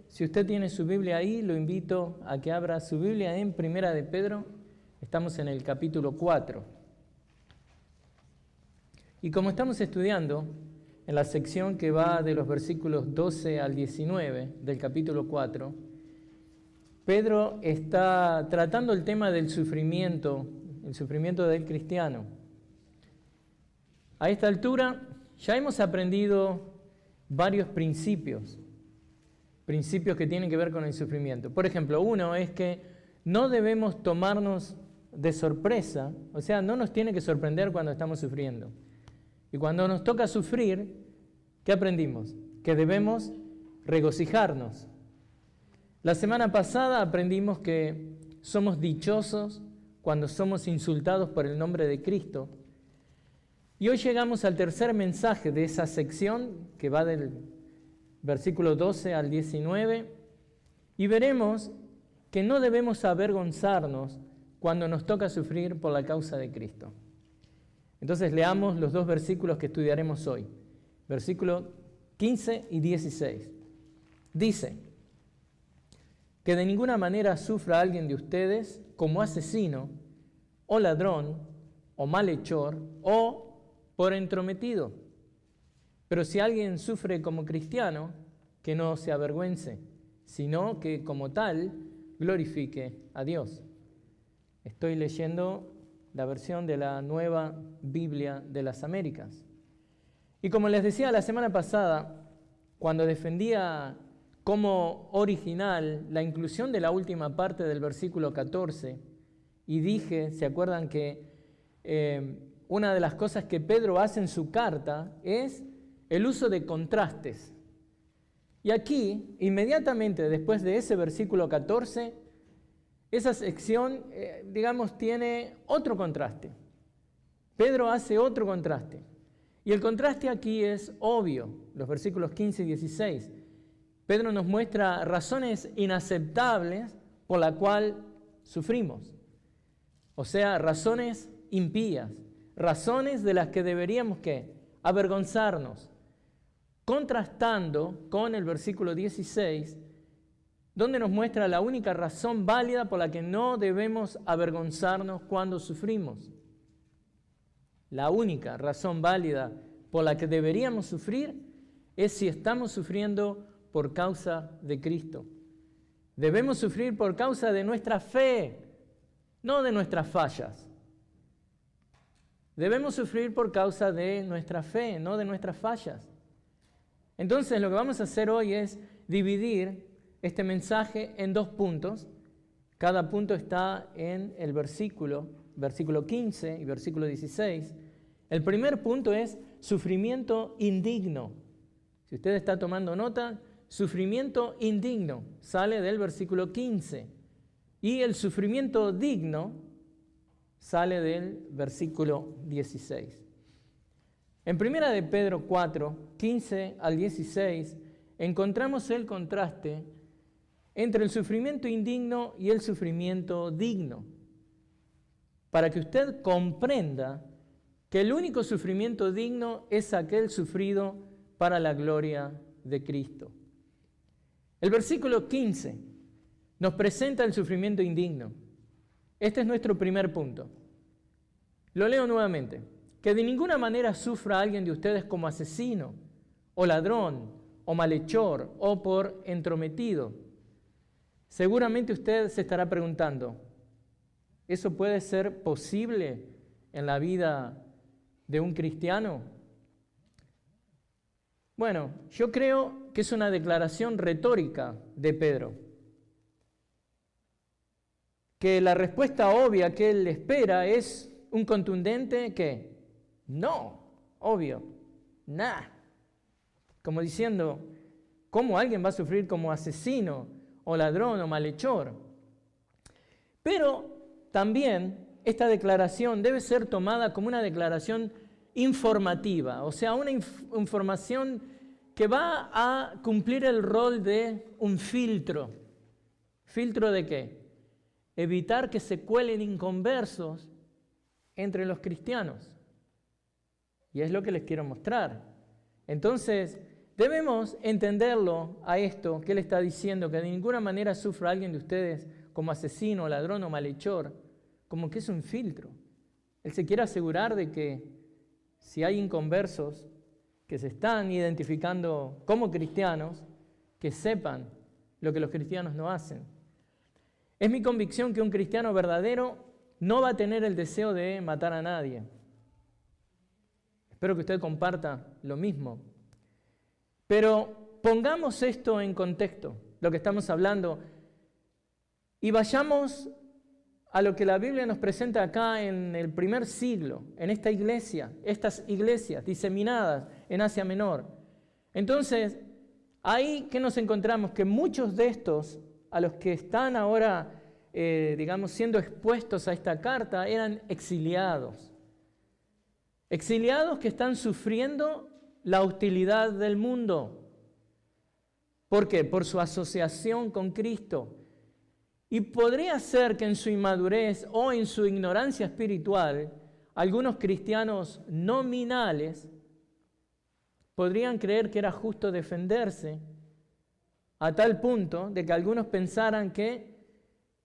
si usted tiene su Biblia ahí, lo invito a que abra su Biblia en Primera de Pedro. Estamos en el capítulo 4. Y como estamos estudiando en la sección que va de los versículos 12 al 19 del capítulo 4, Pedro está tratando el tema del sufrimiento, el sufrimiento del cristiano. A esta altura ya hemos aprendido varios principios que tienen que ver con el sufrimiento. Por ejemplo, uno es que no debemos tomarnos de sorpresa, o sea, no nos tiene que sorprender cuando estamos sufriendo. Y cuando nos toca sufrir, ¿qué aprendimos? Que debemos regocijarnos. La semana pasada aprendimos que somos dichosos cuando somos insultados por el nombre de Cristo. Y hoy llegamos al tercer mensaje de esa sección que va del versículo 12 al 19 y veremos que no debemos avergonzarnos cuando nos toca sufrir por la causa de Cristo. Entonces leamos los dos versículos que estudiaremos hoy, versículos 15 y 16. Dice: que de ninguna manera sufra alguien de ustedes como asesino, o ladrón, o malhechor, o por entrometido. Pero si alguien sufre como cristiano, que no se avergüence, sino que como tal glorifique a Dios. Estoy leyendo la versión de la Nueva Biblia de las Américas. Y como les decía la semana pasada, cuando defendía como original la inclusión de la última parte del versículo 14, y dije, ¿se acuerdan que una de las cosas que Pedro hace en su carta es el uso de contrastes? Y aquí, inmediatamente después de ese versículo 14, esa sección, tiene otro contraste. Pedro hace otro contraste. Y el contraste aquí es obvio, los versículos 15 y 16. Pedro nos muestra razones inaceptables por la cual sufrimos. O sea, razones impías, razones de las que deberíamos ¿qué? Avergonzarnos. Contrastando con el versículo 16, donde nos muestra la única razón válida por la que no debemos avergonzarnos cuando sufrimos. La única razón válida por la que deberíamos sufrir es si estamos sufriendo por causa de Cristo. Debemos sufrir por causa de nuestra fe, no de nuestras fallas. Debemos sufrir por causa de nuestra fe, no de nuestras fallas. Entonces, lo que vamos a hacer hoy es dividir este mensaje en dos puntos. Cada punto está en el versículo 15 y versículo 16. El primer punto es sufrimiento indigno. Si usted está tomando nota, sufrimiento indigno sale del versículo 15 y el sufrimiento digno sale del versículo 16. En Primera de Pedro 4, 15 al 16, encontramos el contraste entre el sufrimiento indigno y el sufrimiento digno, para que usted comprenda que el único sufrimiento digno es aquel sufrido para la gloria de Cristo. El versículo 15 nos presenta el sufrimiento indigno. Este es nuestro primer punto. Lo leo nuevamente. Que de ninguna manera sufra alguien de ustedes como asesino, o ladrón, o malhechor, o por entrometido. Seguramente usted se estará preguntando, ¿eso puede ser posible en la vida de un cristiano? Bueno, yo creo que es una declaración retórica de Pedro. Que la respuesta obvia que él espera es un contundente ¿qué? No, obvio, nada. Como diciendo, ¿cómo alguien va a sufrir como asesino, o ladrón, o malhechor? Pero también esta declaración debe ser tomada como una declaración informativa, o sea, una información que va a cumplir el rol de un filtro. ¿Filtro de qué? Evitar que se cuelen inconversos entre los cristianos. Y es lo que les quiero mostrar. Entonces, Debemos entenderlo a esto que él está diciendo, que de ninguna manera sufra alguien de ustedes como asesino, ladrón o malhechor, como que es un filtro. Él se quiere asegurar de que si hay inconversos que se están identificando como cristianos, que sepan lo que los cristianos no hacen. Es mi convicción que un cristiano verdadero no va a tener el deseo de matar a nadie. Espero que usted comparta lo mismo. Pero pongamos esto en contexto, lo que estamos hablando, y vayamos a lo que la Biblia nos presenta acá en el primer siglo, en esta iglesia, estas iglesias diseminadas en Asia Menor. Entonces, ahí que nos encontramos que muchos de estos, a los que están ahora, siendo expuestos a esta carta, eran exiliados. Exiliados que están sufriendo la hostilidad del mundo. ¿Por qué? Por su asociación con Cristo. Y podría ser que en su inmadurez o en su ignorancia espiritual, algunos cristianos nominales podrían creer que era justo defenderse a tal punto de que algunos pensaran que,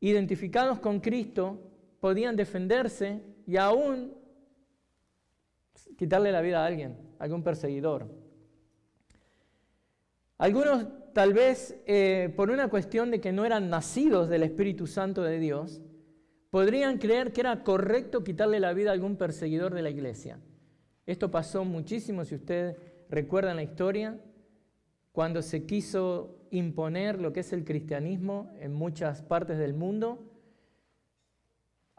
identificados con Cristo, podían defenderse y aún quitarle la vida a alguien, a algún perseguidor. Algunos, tal vez por una cuestión de que no eran nacidos del Espíritu Santo de Dios, podrían creer que era correcto quitarle la vida a algún perseguidor de la iglesia. Esto pasó muchísimo, si usted recuerda la historia, cuando se quiso imponer lo que es el cristianismo en muchas partes del mundo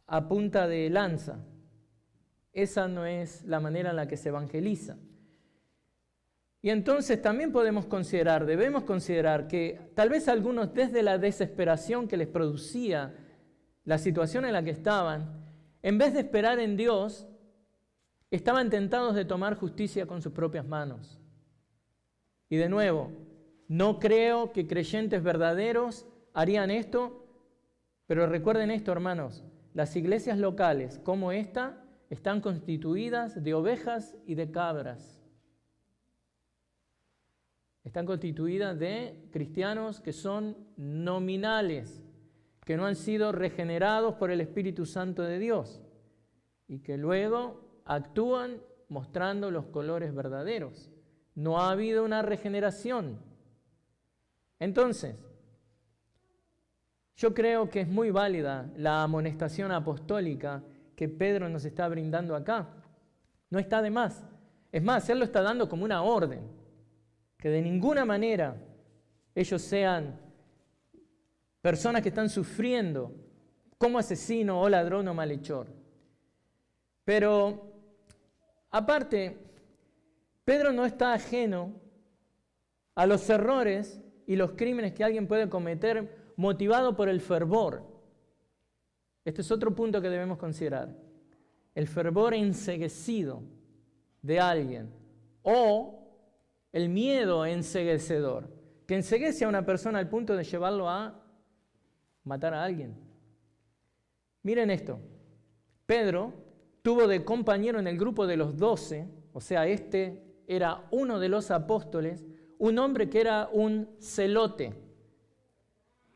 a punta de lanza. Esa no es la manera en la que se evangeliza. Y entonces también debemos considerar que tal vez algunos, desde la desesperación que les producía la situación en la que estaban, en vez de esperar en Dios, estaban tentados de tomar justicia con sus propias manos. Y de nuevo, no creo que creyentes verdaderos harían esto, pero recuerden esto, hermanos, las iglesias locales como esta están constituidas de ovejas y de cabras. Están constituidas de cristianos que son nominales, que no han sido regenerados por el Espíritu Santo de Dios y que luego actúan mostrando los colores verdaderos. No ha habido una regeneración. Entonces, yo creo que es muy válida la amonestación apostólica que Pedro nos está brindando acá. No está de más. Es más, él lo está dando como una orden, que de ninguna manera ellos sean personas que están sufriendo como asesino o ladrón o malhechor. Pero, aparte, Pedro no está ajeno a los errores y los crímenes que alguien puede cometer motivado por el fervor. Este es otro punto que debemos considerar. El fervor enceguecido de alguien o el miedo enceguecedor, que enceguece a una persona al punto de llevarlo a matar a alguien. Miren esto. Pedro tuvo de compañero en el grupo de los 12, o sea, este era uno de los apóstoles, un hombre que era un celote,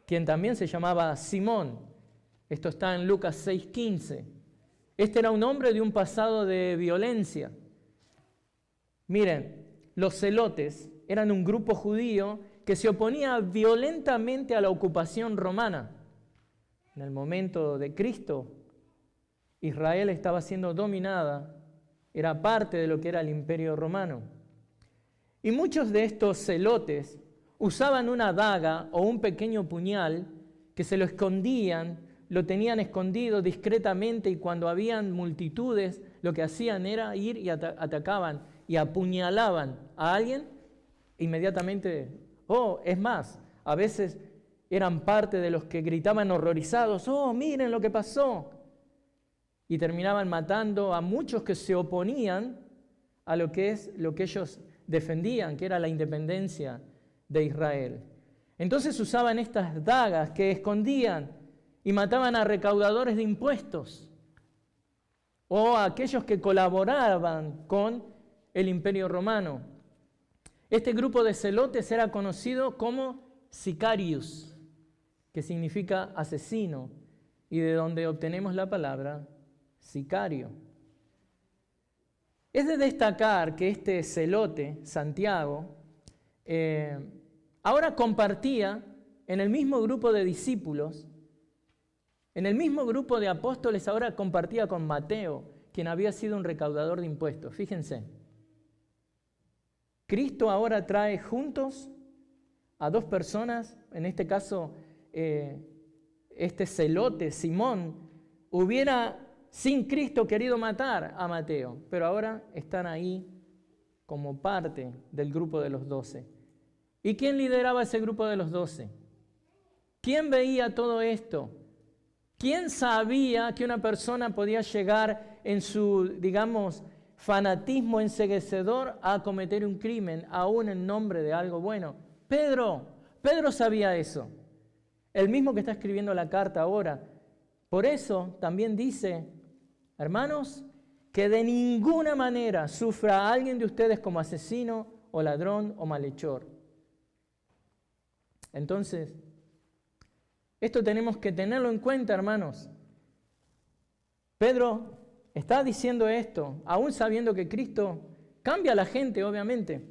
quien también se llamaba Simón. Esto está en Lucas 6:15. Este era un hombre de un pasado de violencia. Miren, los celotes eran un grupo judío que se oponía violentamente a la ocupación romana. En el momento de Cristo, Israel estaba siendo dominada, era parte de lo que era el Imperio Romano. Y muchos de estos celotes usaban una daga o un pequeño puñal que se lo escondían, lo tenían escondido discretamente, y cuando habían multitudes, lo que hacían era ir y atacaban y apuñalaban a alguien inmediatamente. Es más, a veces eran parte de los que gritaban horrorizados, miren lo que pasó. Y terminaban matando a muchos que se oponían a lo que ellos defendían, que era la independencia de Israel. Entonces usaban estas dagas que escondían y mataban a recaudadores de impuestos o a aquellos que colaboraban con el Imperio Romano. Este grupo de celotes era conocido como sicarius, que significa asesino, y de donde obtenemos la palabra sicario. Es de destacar que este celote, Santiago, ahora compartía en el mismo grupo de discípulos, en el mismo grupo de apóstoles, ahora compartía con Mateo, quien había sido un recaudador de impuestos. Fíjense, Cristo ahora trae juntos a dos personas, en este caso, este celote, Simón, hubiera sin Cristo querido matar a Mateo, pero ahora están ahí como parte del grupo de los 12. ¿Y quién lideraba ese grupo de los 12? ¿Quién veía todo esto? ¿Quién sabía que una persona podía llegar en su, digamos, fanatismo enceguecedor a cometer un crimen, aún en nombre de algo bueno? Pedro sabía eso. El mismo que está escribiendo la carta ahora. Por eso también dice, hermanos, que de ninguna manera sufra a alguien de ustedes como asesino o ladrón o malhechor. Entonces, esto tenemos que tenerlo en cuenta, hermanos. Pedro está diciendo esto, aún sabiendo que Cristo cambia a la gente, obviamente.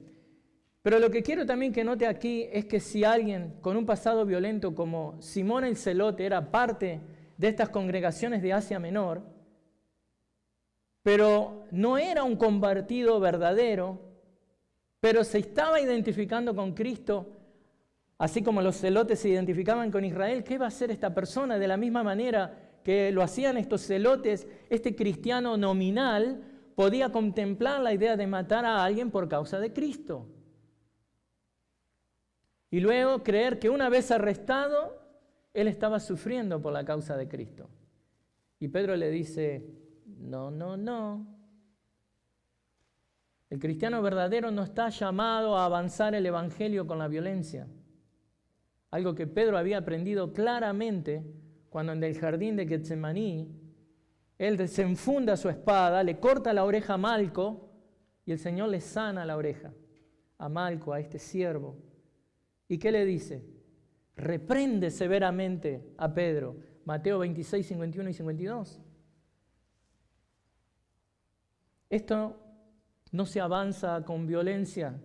Pero lo que quiero también que note aquí es que si alguien con un pasado violento como Simón el Celote era parte de estas congregaciones de Asia Menor, pero no era un convertido verdadero, pero se estaba identificando con Cristo, así como los celotes se identificaban con Israel, ¿qué va a hacer esta persona? De la misma manera que lo hacían estos celotes, este cristiano nominal podía contemplar la idea de matar a alguien por causa de Cristo. Y luego creer que una vez arrestado, él estaba sufriendo por la causa de Cristo. Y Pedro le dice, no. El cristiano verdadero no está llamado a avanzar el evangelio con la violencia. Algo que Pedro había aprendido claramente cuando en el jardín de Getsemaní, él desenfunda su espada, le corta la oreja a Malco y el Señor le sana la oreja a Malco, a este siervo. ¿Y qué le dice? Reprende severamente a Pedro. Mateo 26, 51 y 52. Esto no se avanza con violencia.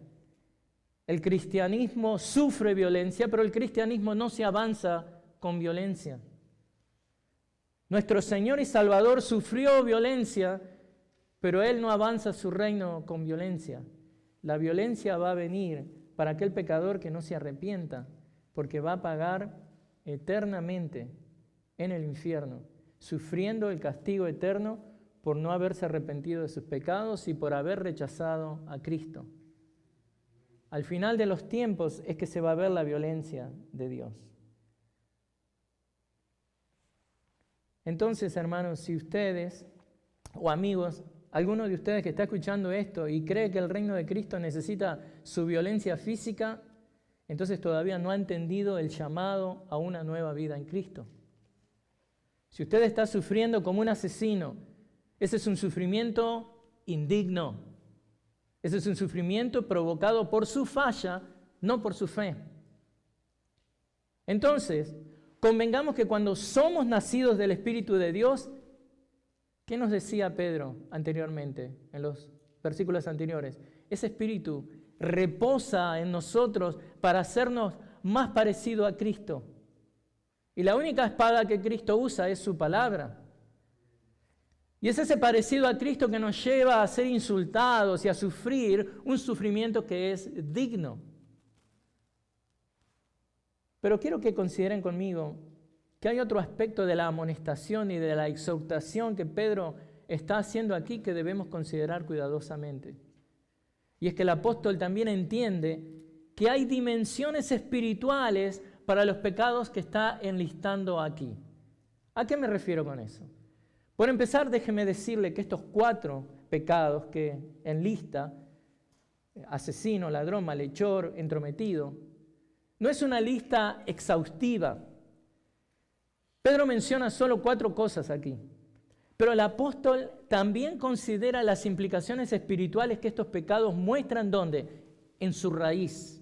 El cristianismo sufre violencia, pero el cristianismo no se avanza con violencia. Nuestro Señor y Salvador sufrió violencia, pero Él no avanza su reino con violencia. La violencia va a venir para aquel pecador que no se arrepienta, porque va a pagar eternamente en el infierno, sufriendo el castigo eterno por no haberse arrepentido de sus pecados y por haber rechazado a Cristo. Al final de los tiempos es que se va a ver la violencia de Dios. Entonces, hermanos, si ustedes o amigos, alguno de ustedes que está escuchando esto y cree que el reino de Cristo necesita su violencia física, entonces todavía no ha entendido el llamado a una nueva vida en Cristo. Si usted está sufriendo como un asesino, ese es un sufrimiento indigno. Ese es un sufrimiento provocado por su falla, no por su fe. Entonces, convengamos que cuando somos nacidos del Espíritu de Dios, ¿qué nos decía Pedro anteriormente, en los versículos anteriores? Ese Espíritu reposa en nosotros para hacernos más parecido a Cristo. Y la única espada que Cristo usa es su palabra. Y es ese parecido a Cristo que nos lleva a ser insultados y a sufrir un sufrimiento que es digno. Pero quiero que consideren conmigo que hay otro aspecto de la amonestación y de la exhortación que Pedro está haciendo aquí que debemos considerar cuidadosamente. Y es que el apóstol también entiende que hay dimensiones espirituales para los pecados que está enlistando aquí. ¿A qué me refiero con eso? Por empezar, déjeme decirle que estos 4 pecados que enlista, asesino, ladrón, malhechor, entrometido, no es una lista exhaustiva. Pedro menciona solo 4 cosas aquí, pero el apóstol también considera las implicaciones espirituales que estos pecados muestran, ¿dónde? en su raíz.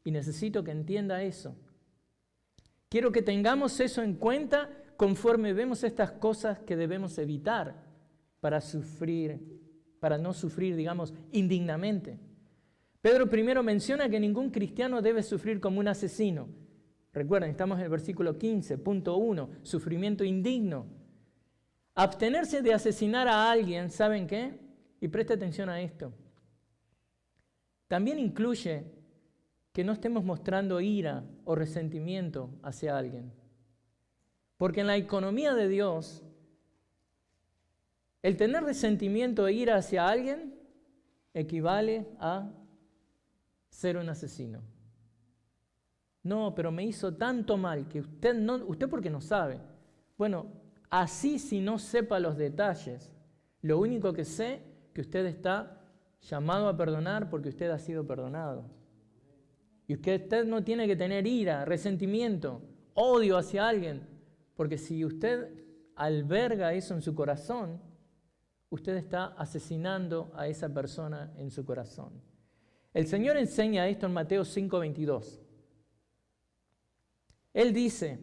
Y necesito que entienda eso. Quiero que tengamos eso en cuenta conforme vemos estas cosas que debemos evitar para no sufrir, digamos, indignamente. Pedro primero menciona que ningún cristiano debe sufrir como un asesino. Recuerden, estamos en el versículo 15, punto 1, sufrimiento indigno. Abstenerse de asesinar a alguien, ¿saben qué? Y preste atención a esto. También incluye que no estemos mostrando ira o resentimiento hacia alguien. Porque en la economía de Dios, el tener resentimiento e ira hacia alguien equivale a ser un asesino. No, pero me hizo tanto mal que usted porque no sabe. Bueno, así si no sepa los detalles, lo único que sé que usted está llamado a perdonar porque usted ha sido perdonado. Y usted no tiene que tener ira, resentimiento, odio hacia alguien, porque si usted alberga eso en su corazón, usted está asesinando a esa persona en su corazón. El Señor enseña esto en Mateo 5:22. Él dice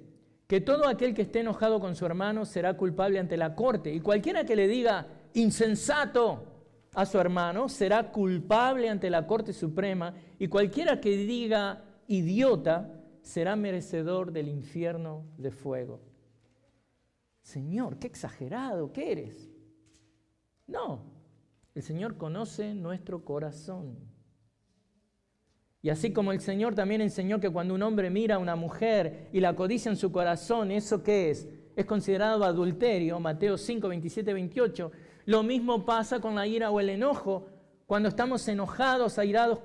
que todo aquel que esté enojado con su hermano será culpable ante la corte, y cualquiera que le diga insensato a su hermano será culpable ante la Corte Suprema, y cualquiera que diga idiota será merecedor del infierno de fuego. Señor, qué exagerado que eres. No, el Señor conoce nuestro corazón. Y así como el Señor también enseñó que cuando un hombre mira a una mujer y la codicia en su corazón, ¿eso qué es? Es considerado adulterio, Mateo 5, 27, 28. Lo mismo pasa con la ira o el enojo. Cuando estamos enojados, airados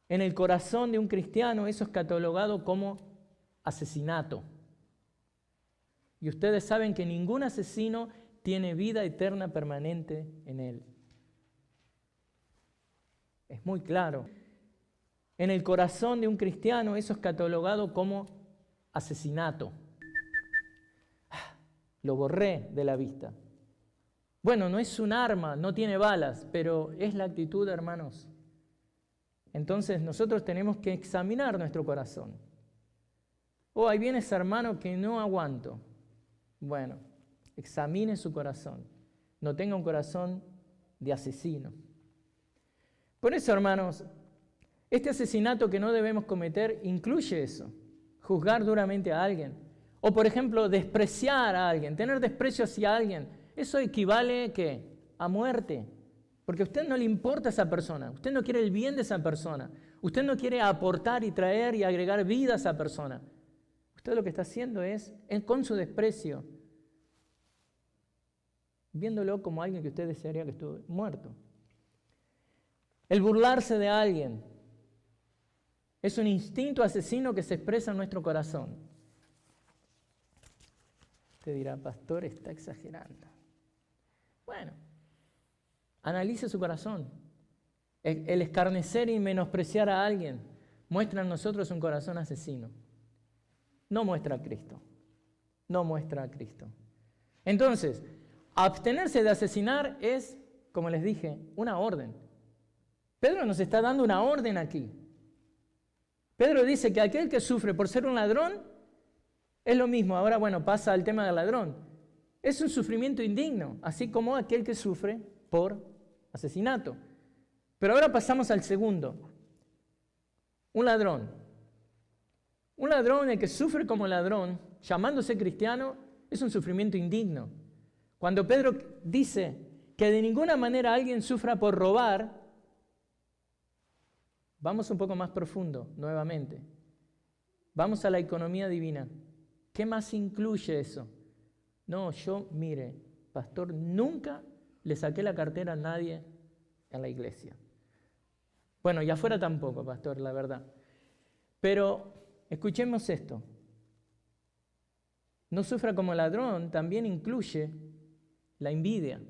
en el corazón de un cristiano, eso es catalogado como asesinato. Y ustedes saben que ningún asesino tiene vida eterna permanente en él. Es muy claro. En el corazón de un cristiano eso es catalogado como asesinato. Lo borré de la vista. Bueno, no es un arma, no tiene balas, pero es la actitud, hermanos. Entonces nosotros tenemos que examinar nuestro corazón. Oh, ahí viene ese hermano que no aguanto. Bueno, examine su corazón. No tenga un corazón de asesino. Por eso, hermanos, este asesinato que no debemos cometer incluye eso. Juzgar duramente a alguien. O, por ejemplo, despreciar a alguien, tener desprecio hacia alguien. Eso equivale, ¿qué? A muerte. Porque a usted no le importa esa persona. Usted no quiere el bien de esa persona. Usted no quiere aportar y traer y agregar vida a esa persona. Usted lo que está haciendo es, con su desprecio, viéndolo como alguien que usted desearía que estuviera muerto. El burlarse de alguien es un instinto asesino que se expresa en nuestro corazón. Usted dirá, pastor, está exagerando. Bueno, analice su corazón. El escarnecer y menospreciar a alguien muestra en nosotros un corazón asesino. No muestra a Cristo. No muestra a Cristo. Entonces, abstenerse de asesinar es, como les dije, una orden. Pedro nos está dando una orden aquí. Pedro dice que aquel que sufre por ser un ladrón es lo mismo. Ahora, bueno, pasa al tema del ladrón. Es un sufrimiento indigno, así como aquel que sufre por asesinato. Pero ahora pasamos al segundo. Un ladrón. Un ladrón, el que sufre como ladrón, llamándose cristiano, es un sufrimiento indigno. Cuando Pedro dice que de ninguna manera alguien sufra por robar, vamos un poco más profundo, nuevamente. Vamos a la economía divina. ¿Qué más incluye eso? No, mire, pastor, nunca le saqué la cartera a nadie en la iglesia. Bueno, y afuera tampoco, pastor, la verdad. Pero escuchemos esto. No sufra como ladrón también incluye la envidia.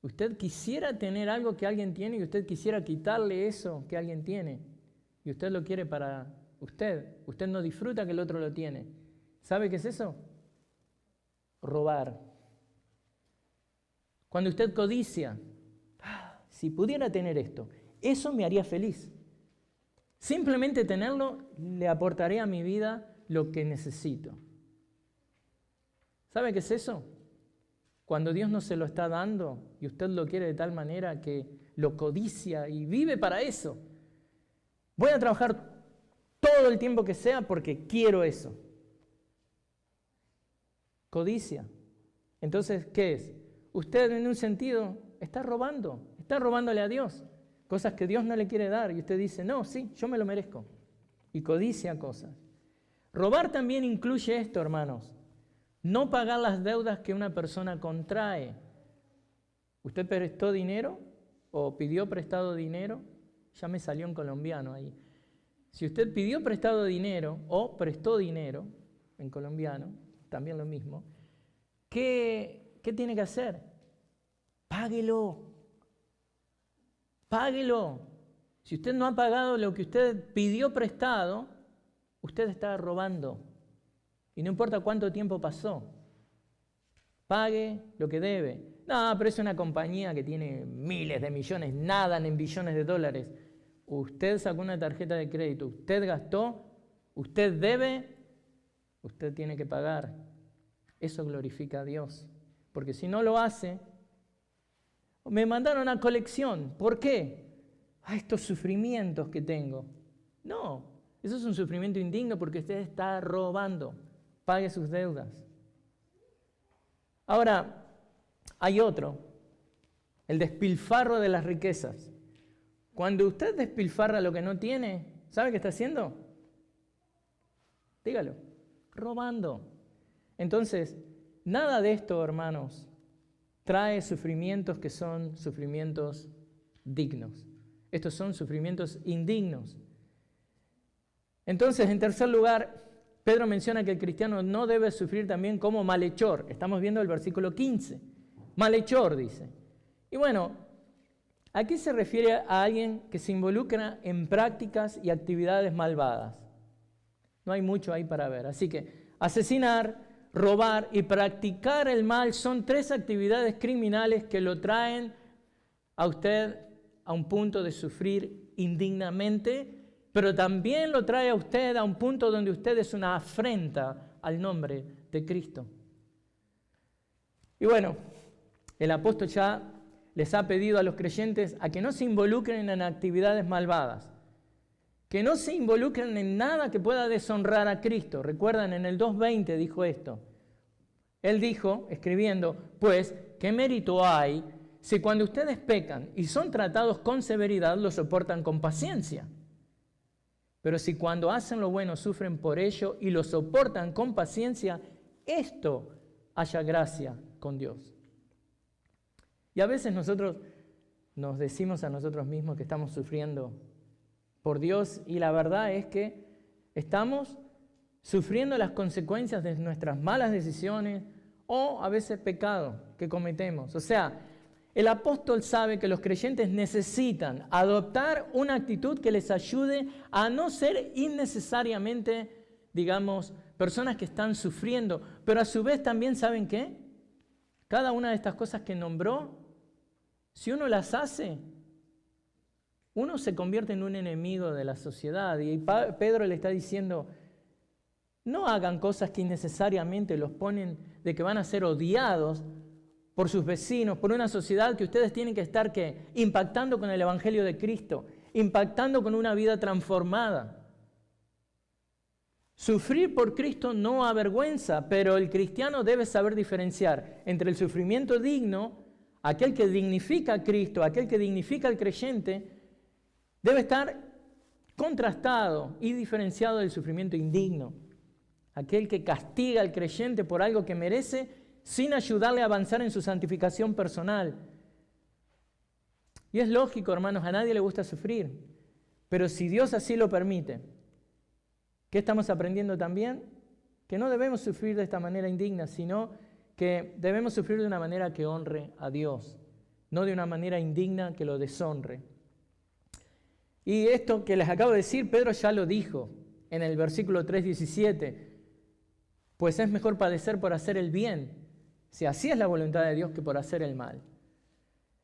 Usted quisiera tener algo que alguien tiene y usted quisiera quitarle eso que alguien tiene. Y usted lo quiere para usted. Usted no disfruta que el otro lo tiene. ¿Sabe qué es eso? Robar. Cuando usted codicia, si pudiera tener esto, Eso me haría feliz. Simplemente tenerlo le aportaría a mi vida lo que necesito. ¿Sabe qué es eso? Cuando Dios no se lo está dando y usted lo quiere de tal manera que lo codicia y vive para eso. Voy a trabajar todo el tiempo que sea porque quiero eso. Codicia. Entonces, ¿qué es? Usted en un sentido está robándole a Dios cosas que Dios no le quiere dar y usted dice, no, sí, yo me lo merezco. Y codicia cosas. Robar también incluye esto, hermanos. No pagar las deudas que una persona contrae. ¿Usted prestó dinero o pidió prestado dinero? Ya me salió en colombiano ahí. Si usted pidió prestado dinero o prestó dinero, en colombiano, también lo mismo, ¿qué tiene que hacer? Páguelo. Páguelo. Si usted no ha pagado lo que usted pidió prestado, usted está robando. Y no importa cuánto tiempo pasó. Pague lo que debe. No, pero es una compañía que tiene miles de millones, nadan en billones de dólares. Usted sacó una tarjeta de crédito, usted gastó, usted debe, usted tiene que pagar. Eso glorifica a Dios. Porque si no lo hace, me mandaron a colección. ¿Por qué? Estos sufrimientos que tengo. No, eso es un sufrimiento indigno porque usted está robando. Pague sus deudas. Ahora, hay otro, el despilfarro de las riquezas. Cuando usted despilfarra lo que no tiene, ¿sabe qué está haciendo? Dígalo, robando. Entonces, nada de esto, hermanos, trae sufrimientos que son sufrimientos dignos. Estos son sufrimientos indignos. Entonces, en tercer lugar, Pedro menciona que el cristiano no debe sufrir también como malhechor. Estamos viendo el versículo 15. Malhechor, dice. Y bueno, aquí se refiere a alguien que se involucra en prácticas y actividades malvadas. No hay mucho ahí para ver. Así que asesinar, robar y practicar el mal son tres actividades criminales que lo traen a usted a un punto de sufrir indignamente, pero también lo trae a usted a un punto donde usted es una afrenta al nombre de Cristo. Y bueno, el apóstol ya les ha pedido a los creyentes a que no se involucren en actividades malvadas, que no se involucren en nada que pueda deshonrar a Cristo. Recuerdan, en el 2:20 dijo esto. Él dijo, escribiendo, pues, ¿qué mérito hay si cuando ustedes pecan y son tratados con severidad lo soportan con paciencia? Pero si cuando hacen lo bueno sufren por ello y lo soportan con paciencia, esto haya gracia con Dios. Y a veces nosotros nos decimos a nosotros mismos que estamos sufriendo por Dios y la verdad es que estamos sufriendo las consecuencias de nuestras malas decisiones o a veces pecado que cometemos. O sea, el apóstol sabe que los creyentes necesitan adoptar una actitud que les ayude a no ser innecesariamente, digamos, personas que están sufriendo, pero a su vez también, ¿saben qué? Cada una de estas cosas que nombró, si uno las hace, uno se convierte en un enemigo de la sociedad. Y Pedro le está diciendo, no hagan cosas que innecesariamente los ponen de que van a ser odiados por sus vecinos, por una sociedad que ustedes tienen que estar impactando con el Evangelio de Cristo, impactando con una vida transformada. Sufrir por Cristo no avergüenza, pero el cristiano debe saber diferenciar entre el sufrimiento digno, aquel que dignifica a Cristo, aquel que dignifica al creyente, debe estar contrastado y diferenciado del sufrimiento indigno, aquel que castiga al creyente por algo que merece sin ayudarle a avanzar en su santificación personal. Y es lógico, hermanos, a nadie le gusta sufrir, pero si Dios así lo permite, ¿qué estamos aprendiendo también? Que no debemos sufrir de esta manera indigna, sino que debemos sufrir de una manera que honre a Dios, no de una manera indigna que lo deshonre. Y esto que les acabo de decir, Pedro ya lo dijo en el versículo 3:17, pues es mejor padecer por hacer el bien, si así es la voluntad de Dios, que por hacer el mal.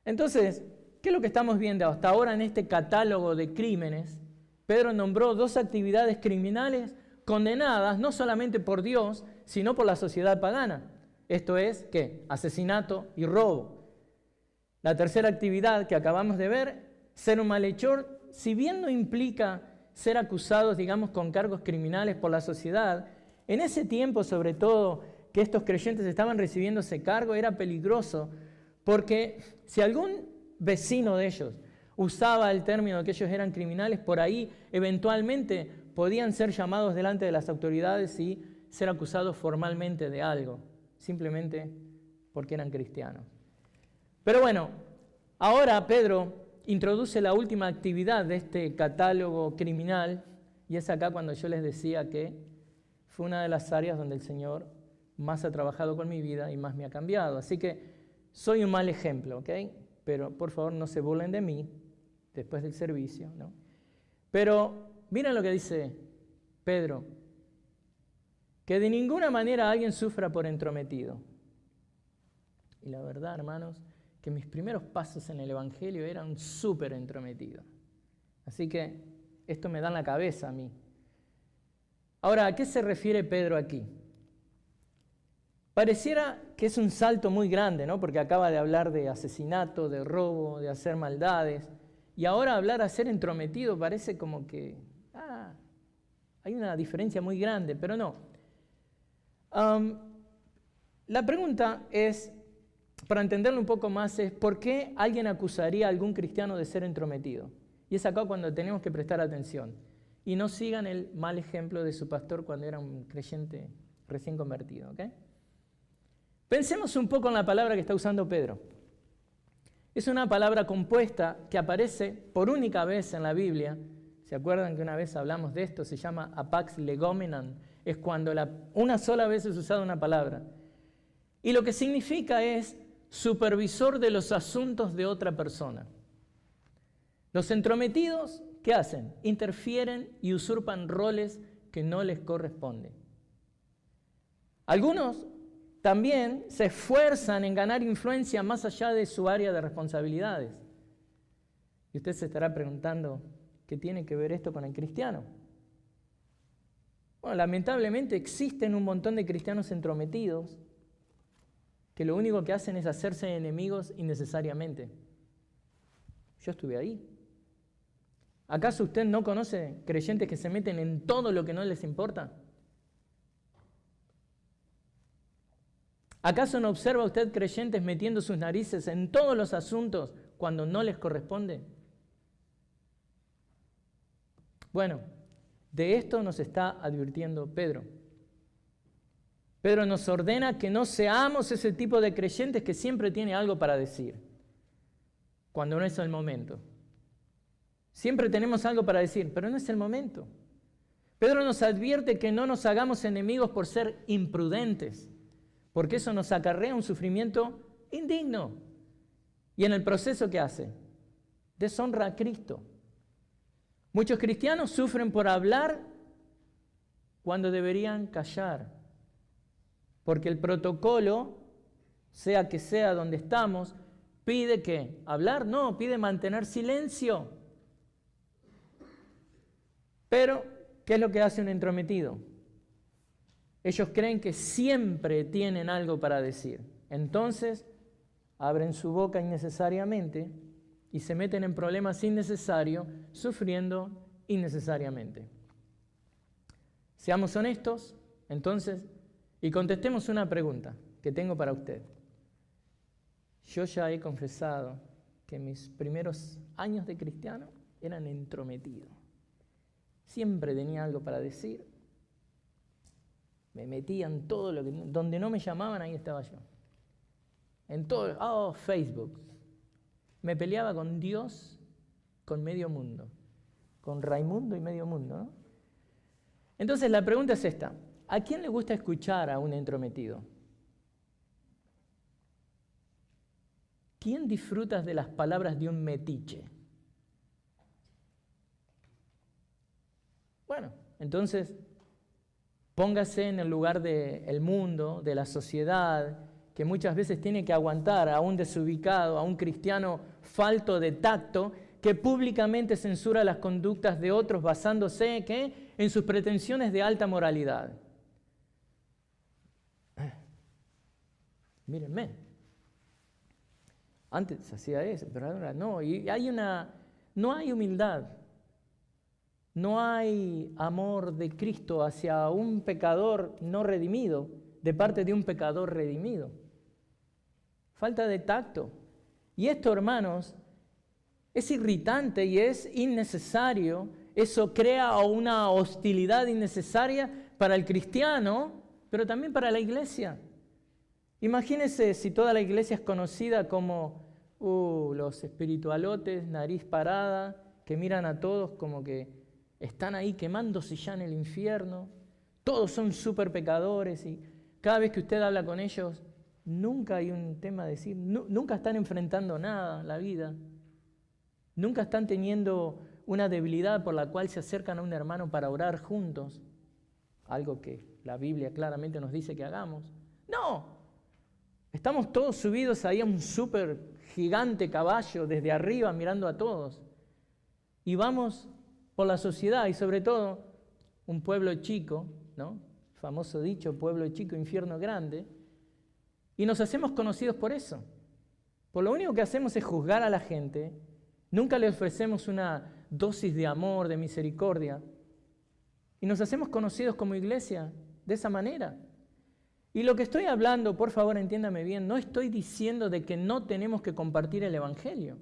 Entonces, ¿Qué es lo que estamos viendo hasta ahora en este catálogo de crímenes? Pedro nombró 2 actividades criminales condenadas no solamente por Dios, sino por la sociedad pagana. Esto es, ¿qué? Asesinato y robo. La tercera actividad que acabamos de ver, ser un malhechor, si bien no implica ser acusados, digamos, con cargos criminales por la sociedad, en ese tiempo, sobre todo, que estos creyentes estaban recibiendo ese cargo, era peligroso, porque si algún vecino de ellos usaba el término de que ellos eran criminales, por ahí eventualmente podían ser llamados delante de las autoridades y ser acusados formalmente de algo, simplemente porque eran cristianos. Pero bueno, ahora Pedro introduce la última actividad de este catálogo criminal, y es acá cuando yo les decía que fue una de las áreas donde el Señor más ha trabajado con mi vida y más me ha cambiado. Así que soy un mal ejemplo, ¿ok? Pero por favor no se burlen de mí después del servicio, ¿no? Pero miren lo que dice Pedro, que de ninguna manera alguien sufra por entrometido. Y la verdad, hermanos, que mis primeros pasos en el Evangelio eran súper entrometidos. Así que esto me da en la cabeza a mí. Ahora, ¿a qué se refiere Pedro aquí? Pareciera que es un salto muy grande, ¿no? Porque acaba de hablar de asesinato, de robo, de hacer maldades. Y ahora hablar de ser entrometido parece como que hay una diferencia muy grande, pero no. La pregunta es, para entenderlo un poco más, es ¿por qué alguien acusaría a algún cristiano de ser entrometido? Y es acá cuando tenemos que prestar atención. Y no sigan el mal ejemplo de su pastor cuando era un creyente recién convertido, ¿ok? Pensemos un poco en la palabra que está usando Pedro. Es una palabra compuesta que aparece por única vez en la Biblia. ¿Se acuerdan que una vez hablamos de esto? Se llama apax legomenon. Es cuando una sola vez es usada una palabra. Y lo que significa es supervisor de los asuntos de otra persona. Los entrometidos, ¿qué hacen? Interfieren y usurpan roles que no les corresponden. Algunos también se esfuerzan en ganar influencia más allá de su área de responsabilidades. Y usted se estará preguntando, ¿qué tiene que ver esto con el cristiano? Bueno, lamentablemente existen un montón de cristianos entrometidos que lo único que hacen es hacerse enemigos innecesariamente. Yo estuve ahí. ¿Acaso usted no conoce creyentes que se meten en todo lo que no les importa? ¿Acaso no observa usted creyentes metiendo sus narices en todos los asuntos cuando no les corresponde? Bueno, de esto nos está advirtiendo Pedro. Pedro nos ordena que no seamos ese tipo de creyentes que siempre tiene algo para decir, cuando no es el momento. Siempre tenemos algo para decir, pero no es el momento. Pedro nos advierte que no nos hagamos enemigos por ser imprudentes, porque eso nos acarrea un sufrimiento indigno. Y en el proceso, ¿qué hace? Deshonra a Cristo. Muchos cristianos sufren por hablar cuando deberían callar, porque el protocolo, sea que sea donde estamos, pide ¿qué? ¿Hablar? No, pide mantener silencio. Pero, ¿qué es lo que hace un entrometido? Ellos creen que siempre tienen algo para decir. Entonces, abren su boca innecesariamente y se meten en problemas innecesarios, sufriendo innecesariamente. Seamos honestos, entonces, y contestemos una pregunta que tengo para usted. Yo ya he confesado que mis primeros años de cristiano eran entrometidos. Siempre tenía algo para decir. Me metía en todo lo que... Donde no me llamaban, ahí estaba yo. En todo... Facebook. Me peleaba con Dios, con medio mundo. Con Raimundo y medio mundo, ¿no? Entonces la pregunta es esta. ¿A quién le gusta escuchar a un entrometido? ¿Quién disfruta de las palabras de un metiche? Bueno, entonces... póngase en el lugar del mundo, de la sociedad, que muchas veces tiene que aguantar a un desubicado, a un cristiano falto de tacto, que públicamente censura las conductas de otros basándose ¿qué? En sus pretensiones de alta moralidad. Mírenme. Antes se hacía eso, pero ahora no. Y no hay humildad. No hay amor de Cristo hacia un pecador no redimido, de parte de un pecador redimido. Falta de tacto. Y esto, hermanos, es irritante y es innecesario. Eso crea una hostilidad innecesaria para el cristiano, pero también para la iglesia. Imagínense si toda la iglesia es conocida como los espiritualotes, nariz parada, que miran a todos como que están ahí quemándose ya en el infierno. Todos son súper pecadores y cada vez que usted habla con ellos, nunca hay un tema de decir, nunca están enfrentando nada, la vida. Nunca están teniendo una debilidad por la cual se acercan a un hermano para orar juntos. Algo que la Biblia claramente nos dice que hagamos. No, estamos todos subidos ahí a un súper gigante caballo desde arriba mirando a todos. Y vamos por la sociedad y sobre todo un pueblo chico, ¿no? Famoso dicho, pueblo chico, infierno grande. Y nos hacemos conocidos por eso. Por lo único que hacemos es juzgar a la gente. Nunca le ofrecemos una dosis de amor, de misericordia. Y nos hacemos conocidos como iglesia de esa manera. Y lo que estoy hablando, por favor, entiéndame bien, no estoy diciendo de que no tenemos que compartir el Evangelio.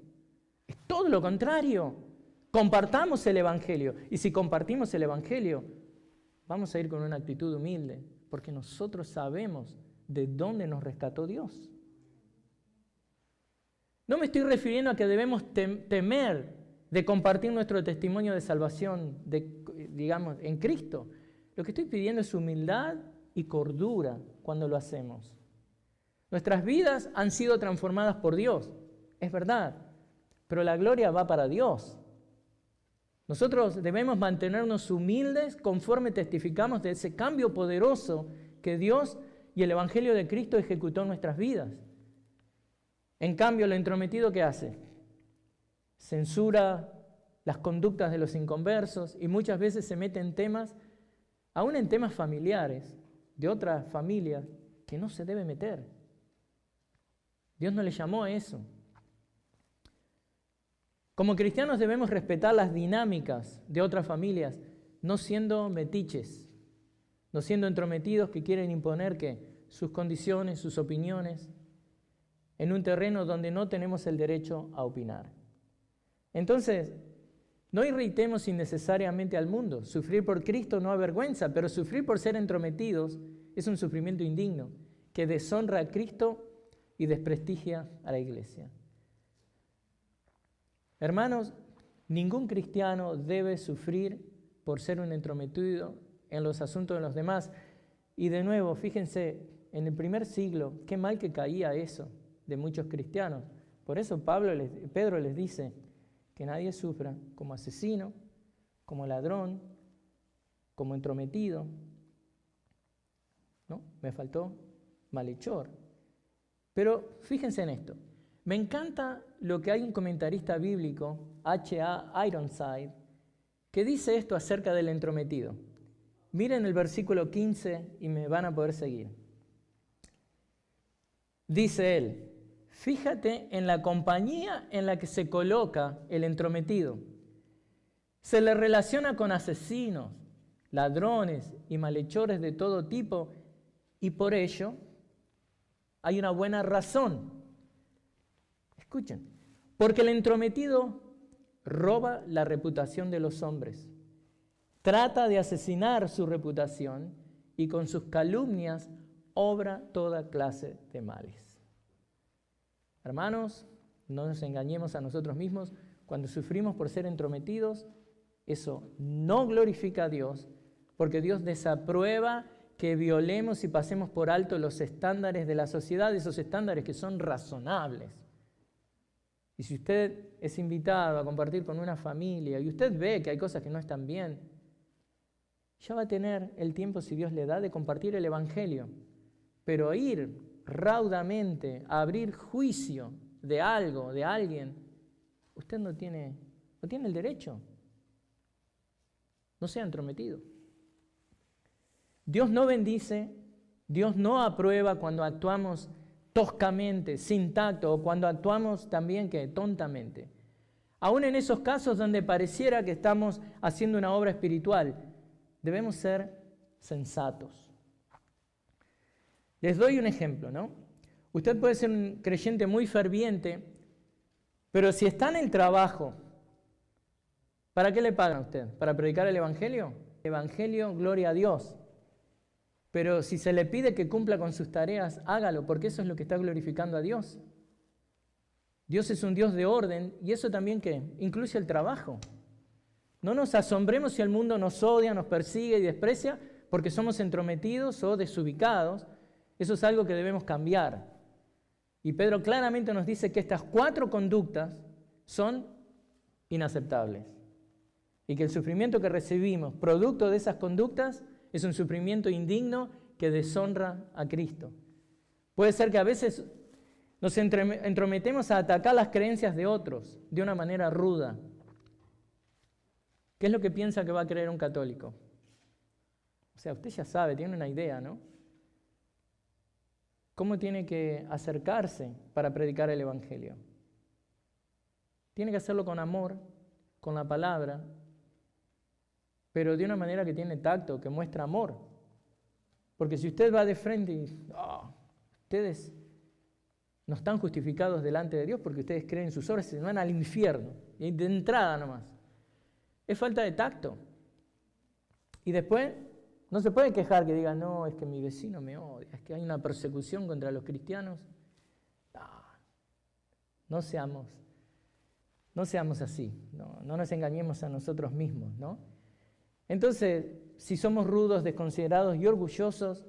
Es todo lo contrario. Compartamos el Evangelio. Y si compartimos el Evangelio, vamos a ir con una actitud humilde, porque nosotros sabemos de dónde nos rescató Dios. No me estoy refiriendo a que debemos temer de compartir nuestro testimonio de salvación, digamos, en Cristo. Lo que estoy pidiendo es humildad y cordura cuando lo hacemos. Nuestras vidas han sido transformadas por Dios, es verdad, pero la gloria va para Dios. Nosotros debemos mantenernos humildes conforme testificamos de ese cambio poderoso que Dios y el Evangelio de Cristo ejecutó en nuestras vidas. En cambio, lo entrometido, ¿qué hace? Censura las conductas de los inconversos y muchas veces se mete en temas, aún en temas familiares, de otras familias, que no se debe meter. Dios no le llamó a eso. Como cristianos debemos respetar las dinámicas de otras familias, no siendo metiches, no siendo entrometidos que quieren imponer sus condiciones, sus opiniones, en un terreno donde no tenemos el derecho a opinar. Entonces, no irritemos innecesariamente al mundo. Sufrir por Cristo no avergüenza, pero sufrir por ser entrometidos es un sufrimiento indigno que deshonra a Cristo y desprestigia a la iglesia. Hermanos, ningún cristiano debe sufrir por ser un entrometido en los asuntos de los demás. Y de nuevo, fíjense, en el primer siglo, qué mal que caía eso de muchos cristianos. Por eso Pedro les dice que nadie sufra como asesino, como ladrón, como entrometido. ¿No? Me faltó malhechor. Pero fíjense en esto. Me encanta lo que hay un comentarista bíblico, H.A. Ironside, que dice esto acerca del entrometido. Miren el versículo 15 y me van a poder seguir. Dice él, fíjate en la compañía en la que se coloca el entrometido. Se le relaciona con asesinos, ladrones y malhechores de todo tipo y por ello hay una buena razón. Escuchen, porque el entrometido roba la reputación de los hombres, trata de asesinar su reputación y con sus calumnias obra toda clase de males. Hermanos, no nos engañemos a nosotros mismos. Cuando sufrimos por ser entrometidos, eso no glorifica a Dios, porque Dios desaprueba que violemos y pasemos por alto los estándares de la sociedad, esos estándares que son razonables. Y si usted es invitado a compartir con una familia y usted ve que hay cosas que no están bien, ya va a tener el tiempo, si Dios le da, de compartir el Evangelio. Pero ir raudamente a abrir juicio de algo, de alguien, usted no tiene el derecho. No sea entrometido. Dios no bendice, Dios no aprueba cuando actuamos toscamente, sin tacto, o cuando actuamos también tontamente. Aún en esos casos donde pareciera que estamos haciendo una obra espiritual, debemos ser sensatos. Les doy un ejemplo, ¿no? Usted puede ser un creyente muy ferviente, pero si está en el trabajo, ¿para qué le pagan a usted? ¿Para predicar el Evangelio? Evangelio, gloria a Dios. Pero si se le pide que cumpla con sus tareas, hágalo, porque eso es lo que está glorificando a Dios. Dios es un Dios de orden, y eso también incluye el trabajo. No nos asombremos si el mundo nos odia, nos persigue y desprecia, porque somos entrometidos o desubicados. Eso es algo que debemos cambiar. Y Pedro claramente nos dice que estas 4 conductas son inaceptables. Y que el sufrimiento que recibimos, producto de esas conductas, es un sufrimiento indigno que deshonra a Cristo. Puede ser que a veces nos entrometemos a atacar las creencias de otros de una manera ruda. ¿Qué es lo que piensa que va a creer un católico? O sea, usted ya sabe, tiene una idea, ¿no? ¿Cómo tiene que acercarse para predicar el Evangelio? Tiene que hacerlo con amor, con la palabra, pero de una manera que tiene tacto, que muestra amor. Porque si usted va de frente y ustedes no están justificados delante de Dios porque ustedes creen en sus obras, se van al infierno, y de entrada nomás. Es falta de tacto. Y después no se puede quejar que diga, no, es que mi vecino me odia, es que hay una persecución contra los cristianos. No seamos así, no nos engañemos a nosotros mismos, ¿no? Entonces, si somos rudos, desconsiderados y orgullosos,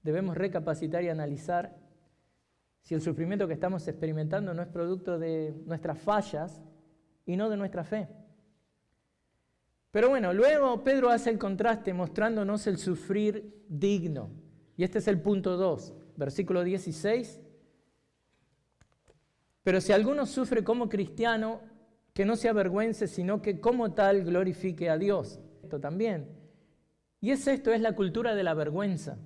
debemos recapacitar y analizar si el sufrimiento que estamos experimentando no es producto de nuestras fallas y no de nuestra fe. Pero bueno, luego Pedro hace el contraste mostrándonos el sufrir digno. Y este es el punto 2, versículo 16. Pero si alguno sufre como cristiano, que no se avergüence, sino que como tal glorifique a Dios. Esto también. Y es la cultura de la vergüenza,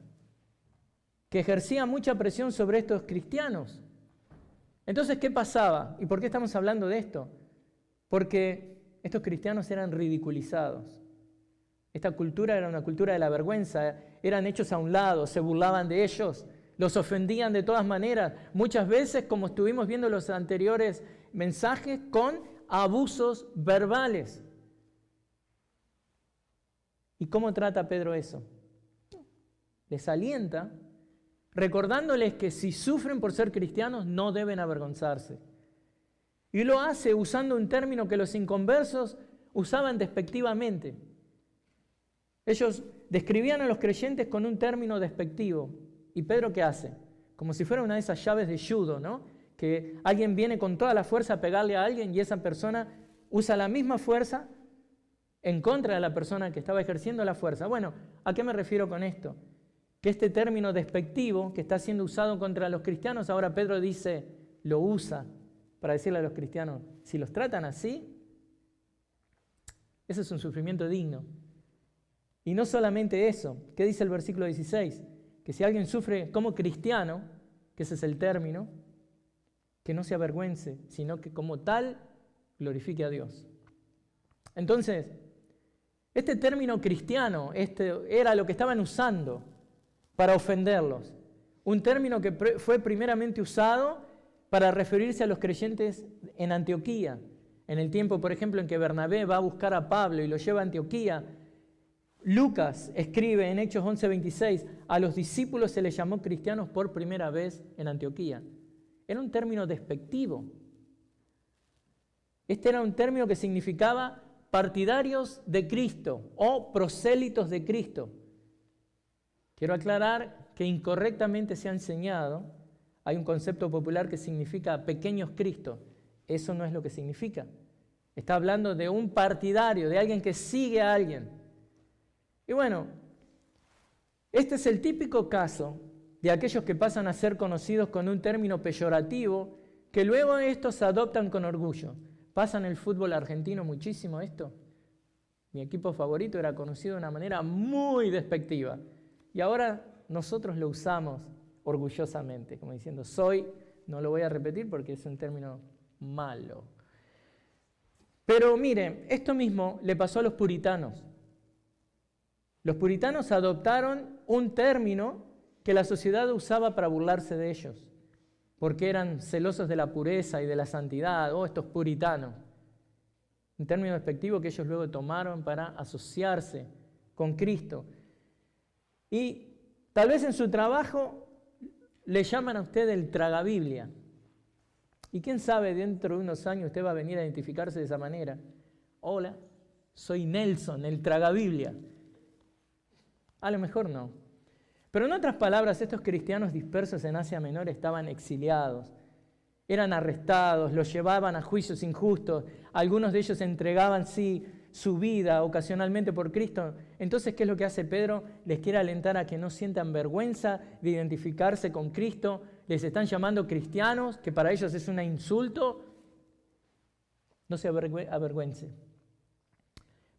que ejercía mucha presión sobre estos cristianos. Entonces, ¿qué pasaba? ¿Y por qué estamos hablando de esto? Porque estos cristianos eran ridiculizados. Esta cultura era una cultura de la vergüenza, eran hechos a un lado, se burlaban de ellos, los ofendían de todas maneras, muchas veces, como estuvimos viendo en los anteriores mensajes, con abusos verbales. ¿Y cómo trata Pedro eso? Les alienta, recordándoles que si sufren por ser cristianos, no deben avergonzarse. Y lo hace usando un término que los inconversos usaban despectivamente. Ellos describían a los creyentes con un término despectivo. ¿Y Pedro qué hace? Como si fuera una de esas llaves de judo, ¿no? Que alguien viene con toda la fuerza a pegarle a alguien y esa persona usa la misma fuerza en contra de la persona que estaba ejerciendo la fuerza. Bueno, ¿a qué me refiero con esto? Que este término despectivo que está siendo usado contra los cristianos, ahora Pedro lo usa para decirle a los cristianos, si los tratan así, eso es un sufrimiento digno. Y no solamente eso, ¿qué dice el versículo 16? Que si alguien sufre como cristiano, que ese es el término, que no se avergüence, sino que como tal glorifique a Dios. Entonces, este término cristiano, era lo que estaban usando para ofenderlos. Un término que fue primeramente usado para referirse a los creyentes en Antioquía. En el tiempo, por ejemplo, en que Bernabé va a buscar a Pablo y lo lleva a Antioquía, Lucas escribe en Hechos 11:26, a los discípulos se les llamó cristianos por primera vez en Antioquía. Era un término despectivo. Este era un término que significaba partidarios de Cristo o prosélitos de Cristo. Quiero aclarar que incorrectamente se ha enseñado, hay un concepto popular que significa pequeños Cristos. Eso no es lo que significa. Está hablando de un partidario, de alguien que sigue a alguien. Y bueno, este es el típico caso de aquellos que pasan a ser conocidos con un término peyorativo, que luego estos adoptan con orgullo. Pasa en el fútbol argentino muchísimo esto. Mi equipo favorito era conocido de una manera muy despectiva. Y ahora nosotros lo usamos orgullosamente, como diciendo, no lo voy a repetir porque es un término malo. Pero mire, esto mismo le pasó a los puritanos. Los puritanos adoptaron un término que la sociedad usaba para burlarse de ellos, porque eran celosos de la pureza y de la santidad, estos puritanos. Un término despectivo que ellos luego tomaron para asociarse con Cristo. Y tal vez en su trabajo le llaman a usted el tragabiblia. Y quién sabe, dentro de unos años usted va a venir a identificarse de esa manera. Hola, soy Nelson, el tragabiblia. A lo mejor no. Pero en otras palabras, estos cristianos dispersos en Asia Menor estaban exiliados. Eran arrestados, los llevaban a juicios injustos. Algunos de ellos entregaban, sí, su vida ocasionalmente por Cristo. Entonces, ¿qué es lo que hace Pedro? Les quiere alentar a que no sientan vergüenza de identificarse con Cristo. Les están llamando cristianos, que para ellos es un insulto. No se avergüence.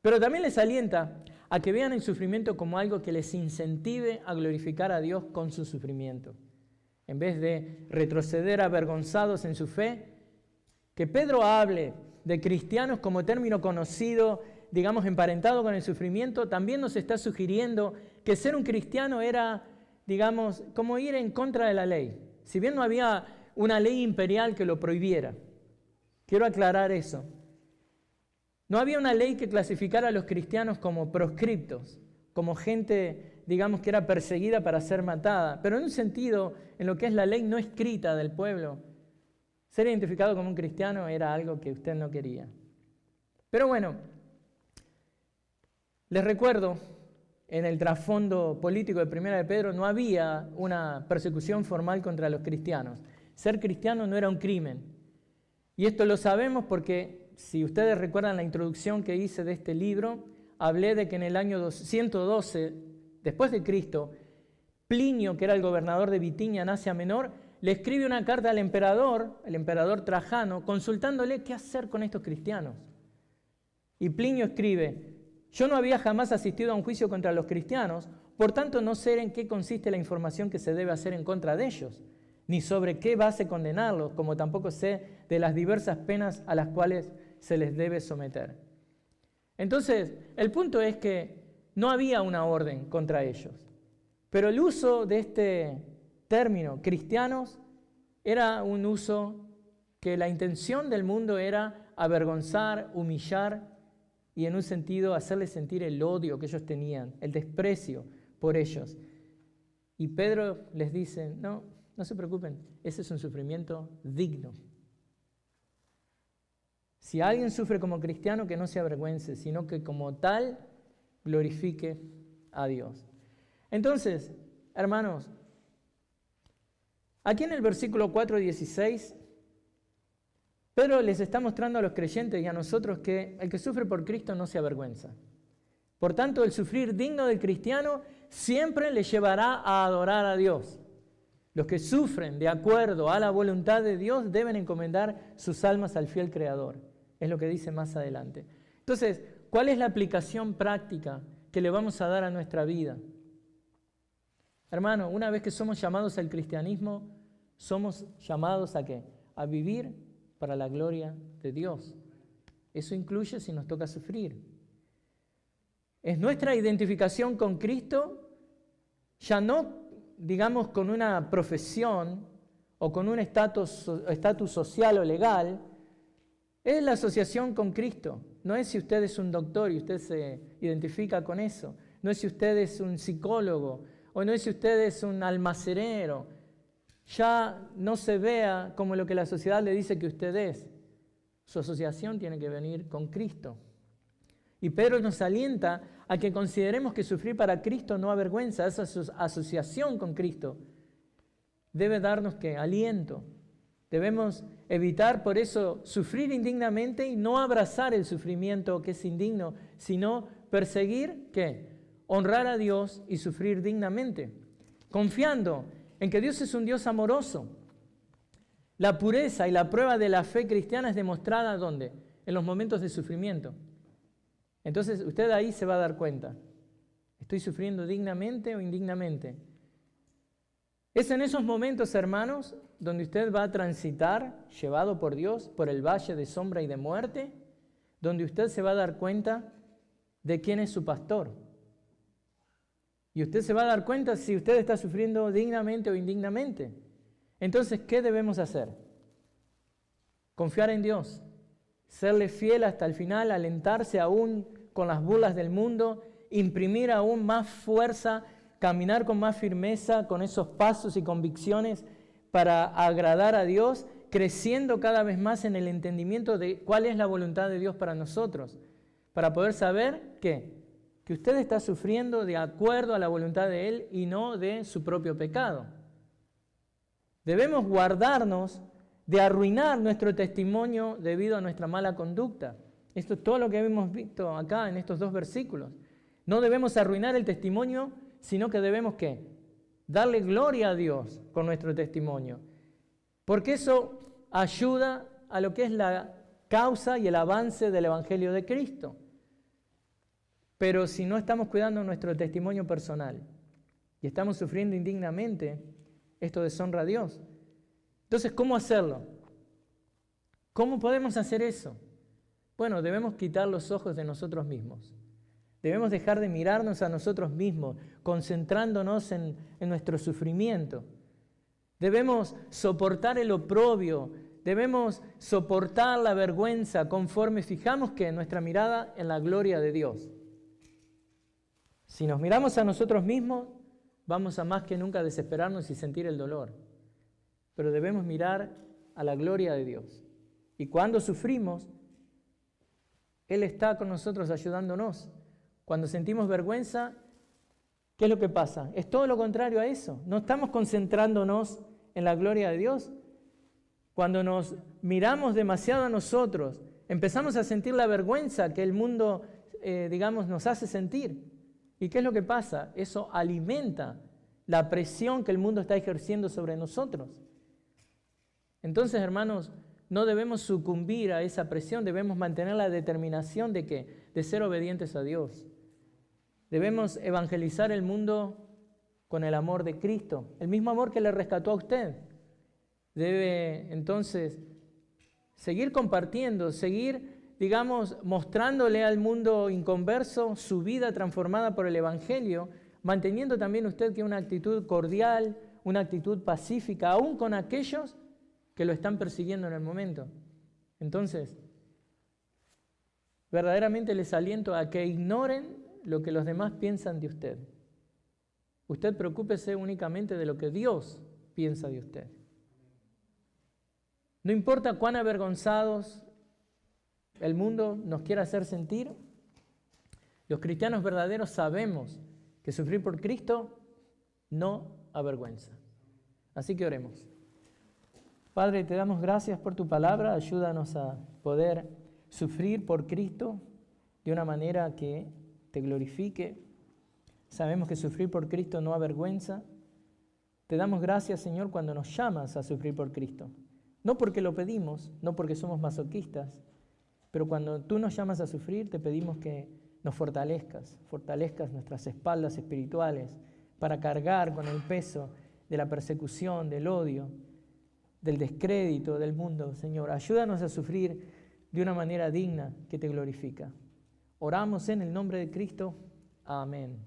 Pero también les alienta a que vean el sufrimiento como algo que les incentive a glorificar a Dios con su sufrimiento. En vez de retroceder avergonzados en su fe, que Pedro hable de cristianos como término conocido, digamos, emparentado con el sufrimiento, también nos está sugiriendo que ser un cristiano era, digamos, como ir en contra de la ley. Si bien no había una ley imperial que lo prohibiera, quiero aclarar eso. No había una ley que clasificara a los cristianos como proscriptos, como gente, digamos, que era perseguida para ser matada, pero en un sentido, en lo que es la ley no escrita del pueblo, ser identificado como un cristiano era algo que usted no quería. Pero bueno, les recuerdo, en el trasfondo político de 1 de Pedro no había una persecución formal contra los cristianos. Ser cristiano no era un crimen. Y esto lo sabemos porque, si ustedes recuerdan la introducción que hice de este libro, hablé de que en el año 112, después de Cristo, Plinio, que era el gobernador de Bitinia en Asia Menor, le escribe una carta al emperador, el emperador Trajano, consultándole qué hacer con estos cristianos. Y Plinio escribe: yo no había jamás asistido a un juicio contra los cristianos, por tanto no sé en qué consiste la información que se debe hacer en contra de ellos, ni sobre qué base condenarlos, como tampoco sé de las diversas penas a las cuales se les debe someter. Entonces, el punto es que no había una orden contra ellos, pero el uso de este término, cristianos, era un uso que la intención del mundo era avergonzar, humillar y en un sentido hacerles sentir el odio que ellos tenían, el desprecio por ellos. Y Pedro les dice, no se preocupen, ese es un sufrimiento digno. Si alguien sufre como cristiano, que no se avergüence, sino que como tal glorifique a Dios. Entonces, hermanos, aquí en el versículo 4:16, Pedro les está mostrando a los creyentes y a nosotros que el que sufre por Cristo no se avergüenza. Por tanto, el sufrir digno del cristiano siempre le llevará a adorar a Dios. Los que sufren de acuerdo a la voluntad de Dios deben encomendar sus almas al fiel Creador. Es lo que dice más adelante. Entonces, ¿cuál es la aplicación práctica que le vamos a dar a nuestra vida? Hermano, una vez que somos llamados al cristianismo, somos llamados ¿a qué? A vivir para la gloria de Dios. Eso incluye si nos toca sufrir. Es nuestra identificación con Cristo, ya no, digamos, con una profesión o con un estatus social o legal, es la asociación con Cristo. No es si usted es un doctor y usted se identifica con eso. No es si usted es un psicólogo o no es si usted es un almacenero. Ya no se vea como lo que la sociedad le dice que usted es. Su asociación tiene que venir con Cristo. Y Pedro nos alienta a que consideremos que sufrir para Cristo no avergüenza. Esa asociación con Cristo debe darnos ¿qué? Aliento. Debemos evitar por eso sufrir indignamente y no abrazar el sufrimiento que es indigno, sino perseguir ¿qué? Honrar a Dios y sufrir dignamente, confiando en que Dios es un Dios amoroso. La pureza y la prueba de la fe cristiana es demostrada ¿dónde? En los momentos de sufrimiento. Entonces usted ahí se va a dar cuenta. ¿Estoy sufriendo dignamente o indignamente? Es en esos momentos, hermanos, donde usted va a transitar, llevado por Dios, por el valle de sombra y de muerte, donde usted se va a dar cuenta de quién es su pastor. Y usted se va a dar cuenta si usted está sufriendo dignamente o indignamente. Entonces, ¿qué debemos hacer? Confiar en Dios, serle fiel hasta el final, alentarse aún con las burlas del mundo, imprimir aún más fuerza, caminar con más firmeza, con esos pasos y convicciones para agradar a Dios, creciendo cada vez más en el entendimiento de cuál es la voluntad de Dios para nosotros, para poder saber que usted está sufriendo de acuerdo a la voluntad de Él y no de su propio pecado. Debemos guardarnos de arruinar nuestro testimonio debido a nuestra mala conducta. Esto es todo lo que hemos visto acá en estos 2 versículos. No debemos arruinar el testimonio, sino que debemos ¿qué? Darle gloria a Dios con nuestro testimonio. Porque eso ayuda a lo que es la causa y el avance del Evangelio de Cristo. Pero si no estamos cuidando nuestro testimonio personal y estamos sufriendo indignamente, esto deshonra a Dios. Entonces, ¿cómo hacerlo? ¿Cómo podemos hacer eso? Bueno, debemos quitar los ojos de nosotros mismos. Debemos dejar de mirarnos a nosotros mismos, concentrándonos en nuestro sufrimiento. Debemos soportar el oprobio, debemos soportar la vergüenza conforme fijamos que nuestra mirada en la gloria de Dios. Si nos miramos a nosotros mismos, vamos a más que nunca desesperarnos y sentir el dolor. Pero debemos mirar a la gloria de Dios. Y cuando sufrimos, Él está con nosotros ayudándonos. Cuando sentimos vergüenza, ¿qué es lo que pasa? Es todo lo contrario a eso. No estamos concentrándonos en la gloria de Dios. Cuando nos miramos demasiado a nosotros, empezamos a sentir la vergüenza que el mundo, nos hace sentir. ¿Y qué es lo que pasa? Eso alimenta la presión que el mundo está ejerciendo sobre nosotros. Entonces, hermanos, no debemos sucumbir a esa presión, debemos mantener la determinación de ¿qué? De ser obedientes a Dios. Debemos evangelizar el mundo con el amor de Cristo, el mismo amor que le rescató a usted. Debe entonces seguir compartiendo, seguir mostrándole al mundo inconverso su vida transformada por el Evangelio, manteniendo también usted que una actitud cordial, una actitud pacífica, aún con aquellos que lo están persiguiendo en el momento. Entonces, verdaderamente les aliento a que ignoren lo que los demás piensan de usted. Usted preocúpese únicamente de lo que Dios piensa de usted. No importa cuán avergonzados el mundo nos quiera hacer sentir, los cristianos verdaderos sabemos que sufrir por Cristo no avergüenza. Así que oremos. Padre, te damos gracias por tu palabra, ayúdanos a poder sufrir por Cristo de una manera que te glorifique. Sabemos que sufrir por Cristo no avergüenza. Te damos gracias, Señor, cuando nos llamas a sufrir por Cristo. No porque lo pedimos, no porque somos masoquistas, pero cuando tú nos llamas a sufrir, te pedimos que nos fortalezcas nuestras espaldas espirituales para cargar con el peso de la persecución, del odio, del descrédito del mundo. Señor, ayúdanos a sufrir de una manera digna que te glorifica. Oramos en el nombre de Cristo. Amén.